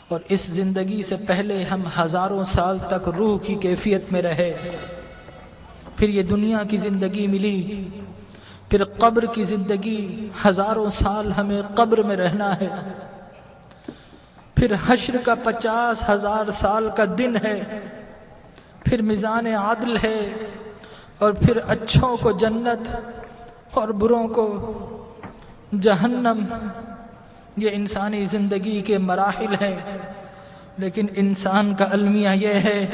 اور اس زندگی سے پہلے ہم ہزاروں سال تک روح کی کیفیت میں رہے، پھر یہ دنیا کی زندگی ملی، پھر قبر کی زندگی، ہزاروں سال ہمیں قبر میں رہنا ہے، پھر حشر کا 50,000 سال کا دن ہے، پھر میزان عدل ہے، اور پھر اچھوں کو جنت اور بروں کو جہنم۔ یہ انسانی زندگی کے مراحل ہیں، لیکن انسان کا المیہ یہ ہے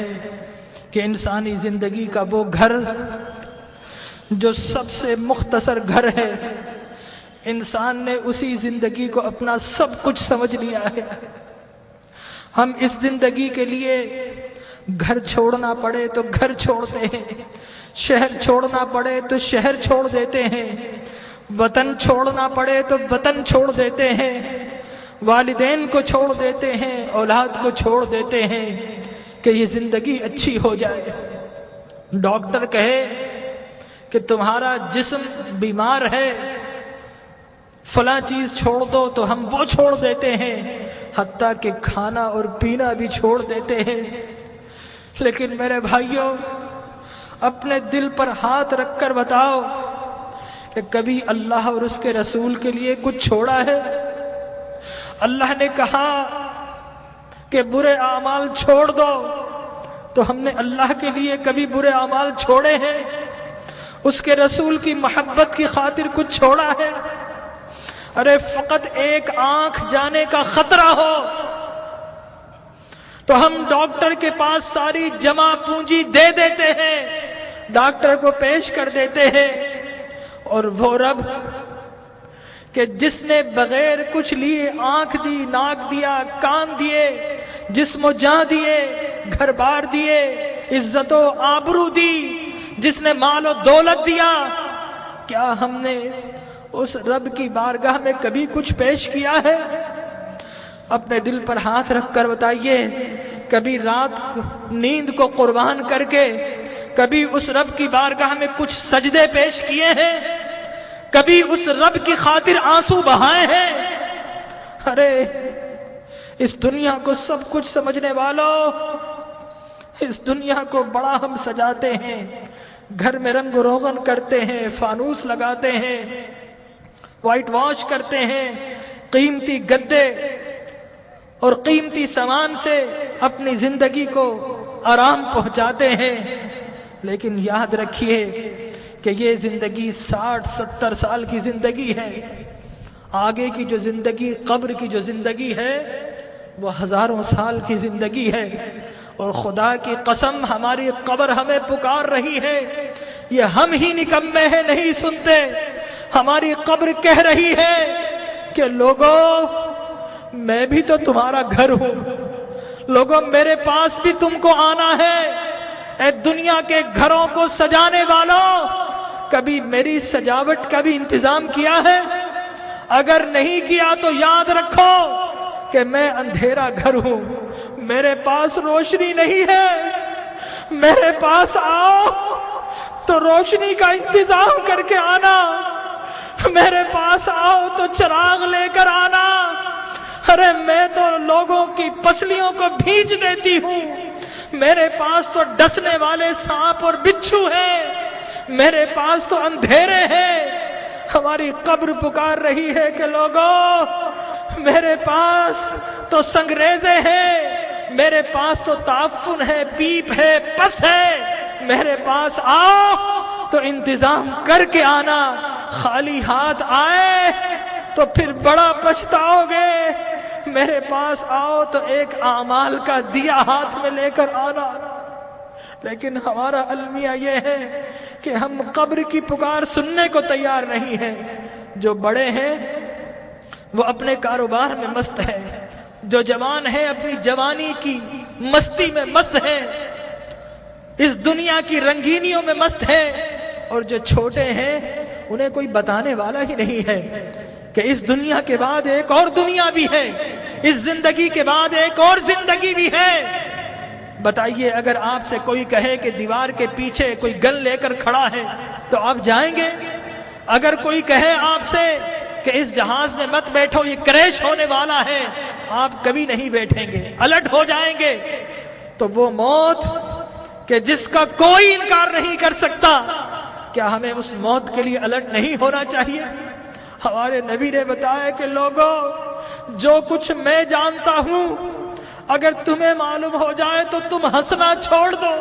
کہ انسانی زندگی کا وہ گھر جو سب سے مختصر گھر ہے، انسان نے اسی زندگی کو اپنا سب کچھ سمجھ لیا ہے۔ ہم اس زندگی کے لیے گھر چھوڑنا پڑے تو گھر چھوڑتے ہیں، شہر چھوڑنا پڑے تو شہر چھوڑ دیتے ہیں، وطن چھوڑنا پڑے تو وطن چھوڑ دیتے ہیں، والدین کو چھوڑ دیتے ہیں، اولاد کو چھوڑ دیتے ہیں کہ یہ زندگی اچھی ہو جائے۔ ڈاکٹر کہے کہ تمہارا جسم بیمار ہے، فلاں چیز چھوڑ دو، تو ہم وہ چھوڑ دیتے ہیں، حتیٰ کہ کھانا اور پینا بھی چھوڑ دیتے ہیں۔ لیکن میرے بھائیوں، اپنے دل پر ہاتھ رکھ کر بتاؤ کہ کبھی اللہ اور اس کے رسول کے لیے کچھ چھوڑا ہے؟ اللہ نے کہا کہ برے اعمال چھوڑ دو، تو ہم نے اللہ کے لیے کبھی برے اعمال چھوڑے ہیں؟ اس کے رسول کی محبت کی خاطر کچھ چھوڑا ہے؟ ارے فقط ایک آنکھ جانے کا خطرہ ہو تو ہم ڈاکٹر کے پاس ساری جمع پونجی دے دیتے ہیں، ڈاکٹر کو پیش کر دیتے ہیں، اور وہ رب کہ جس نے بغیر کچھ لیے آنکھ دی، ناک دیا، کان دیے، جسم و جاں دیے، گھر بار دیے، عزت و آبرو دی، جس نے مال و دولت دیا، کیا ہم نے اس رب کی بارگاہ میں کبھی کچھ پیش کیا ہے؟ اپنے دل پر ہاتھ رکھ کر بتائیے، کبھی رات نیند کو قربان کر کے کبھی اس رب کی بارگاہ میں کچھ سجدے پیش کیے ہیں؟ کبھی اس رب کی خاطر آنسو بہائے ہیں؟ ارے اس دنیا کو سب کچھ سمجھنے والوں، اس دنیا کو بڑا ہم سجاتے ہیں، گھر میں رنگ و روغن کرتے ہیں، فانوس لگاتے ہیں، وائٹ واش کرتے ہیں، قیمتی گدے اور قیمتی سامان سے اپنی زندگی کو آرام پہنچاتے ہیں، لیکن یاد رکھیے کہ یہ زندگی 60-70 سال کی زندگی ہے، آگے کی جو زندگی، قبر کی جو زندگی ہے، وہ ہزاروں سال کی زندگی ہے، اور خدا کی قسم ہماری قبر ہمیں پکار رہی ہے، یہ ہم ہی نکمے ہیں نہیں سنتے، ہماری قبر کہہ رہی ہے کہ لوگوں میں بھی تو تمہارا گھر ہوں، لوگوں میرے پاس بھی تم کو آنا ہے۔ اے دنیا کے گھروں کو سجانے والوں، کبھی میری سجاوٹ کا بھی انتظام کیا ہے؟ اگر نہیں کیا تو یاد رکھو کہ میں اندھیرا گھر ہوں، میرے پاس روشنی نہیں ہے، میرے پاس آؤ تو روشنی کا انتظام کر کے آنا، میرے پاس آؤ تو چراغ لے کر آنا۔ ارے میں تو لوگوں کی پسلیوں کو بھیج دیتی ہوں، میرے پاس تو ڈسنے والے سانپ اور بچھو ہیں، میرے پاس تو اندھیرے ہیں۔ ہماری قبر پکار رہی ہے کہ لوگوں میرے پاس تو سنگریزے ہیں، میرے پاس تو تعفن ہے، پیپ ہے، پس ہے، میرے پاس آؤ تو انتظام کر کے آنا، خالی ہاتھ آئے تو پھر بڑا پچھتاؤ گے، میرے پاس آؤ تو ایک اعمال کا دیا ہاتھ میں لے کر آنا۔ لیکن ہمارا المیہ یہ ہے کہ ہم قبر کی پکار سننے کو تیار نہیں ہیں۔ جو بڑے ہیں وہ اپنے کاروبار میں مست ہے، جو جوان ہیں اپنی جوانی کی مستی میں مست ہیں، اس دنیا کی رنگینیوں میں مست ہیں، اور جو چھوٹے ہیں انہیں کوئی بتانے والا ہی نہیں ہے کہ اس دنیا کے بعد ایک اور دنیا بھی ہے، اس زندگی کے بعد ایک اور زندگی بھی ہے۔ بتائیے اگر آپ سے کوئی کہے کہ دیوار کے پیچھے کوئی گن لے کر کھڑا ہے تو آپ جائیں گے؟ اگر کوئی کہے آپ سے کہ اس جہاز میں مت بیٹھو یہ کریش ہونے والا ہے، آپ کبھی نہیں بیٹھیں گے، الٹ ہو جائیں گے۔ تو وہ موت کہ جس کا کوئی انکار نہیں کر سکتا، کیا ہمیں اس موت کے لیے الٹ نہیں ہونا چاہیے؟ ہمارے نبی نے بتایا کہ لوگوں، جو کچھ میں جانتا ہوں اگر تمہیں معلوم ہو جائے تو تم ہنسنا چھوڑ دو،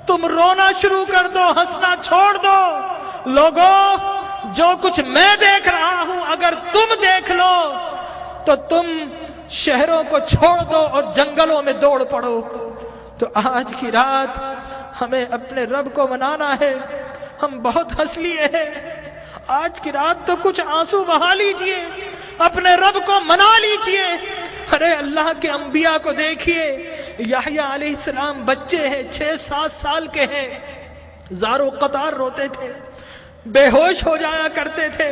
تم رونا شروع کر دو، ہنسنا چھوڑ دو۔ لوگوں، جو کچھ میں دیکھ رہا ہوں اگر تم دیکھ لو تو تم شہروں کو چھوڑ دو اور جنگلوں میں دوڑ پڑو۔ تو آج کی رات ہمیں اپنے رب کو منانا ہے۔ ہم بہت ہنس لیے ہیں، آج کی رات تو کچھ آنسو بہا لیجئے، اپنے رب کو منا لیجئے۔ ارے اللہ کے انبیاء کو دیکھیے، یحییٰ علیہ السلام بچے ہیں، 6-7 سال کے ہیں، زارو قطار روتے تھے، بے ہوش ہو جایا کرتے تھے۔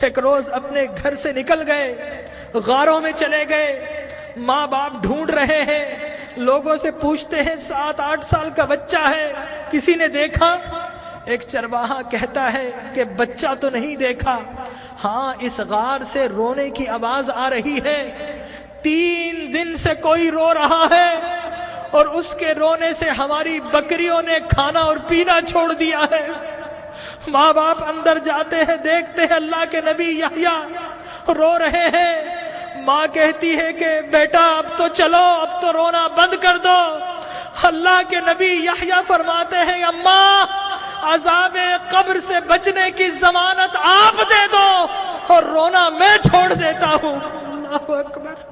ایک روز اپنے گھر سے نکل گئے، غاروں میں چلے گئے، ماں باپ ڈھونڈ رہے ہیں، لوگوں سے پوچھتے ہیں 7-8 سال کا بچہ ہے، کسی نے دیکھا؟ ایک چرواہا کہتا ہے کہ بچہ تو نہیں دیکھا، ہاں اس غار سے رونے کی آواز آ رہی ہے، 3 دن سے کوئی رو رہا ہے اور اس کے رونے سے ہماری بکریوں نے کھانا اور پینا چھوڑ دیا ہے۔ ماں باپ اندر جاتے ہیں، دیکھتے ہیں اللہ کے نبی یحییٰ رو رہے ہیں۔ ماں کہتی ہے کہ بیٹا اب تو چلو، اب تو رونا بند کر دو۔ اللہ کے نبی یحییٰ فرماتے ہیں اماں، عذاب قبر سے بچنے کی ضمانت آپ دے دو اور رونا میں چھوڑ دیتا ہوں۔ اللہ اکبر۔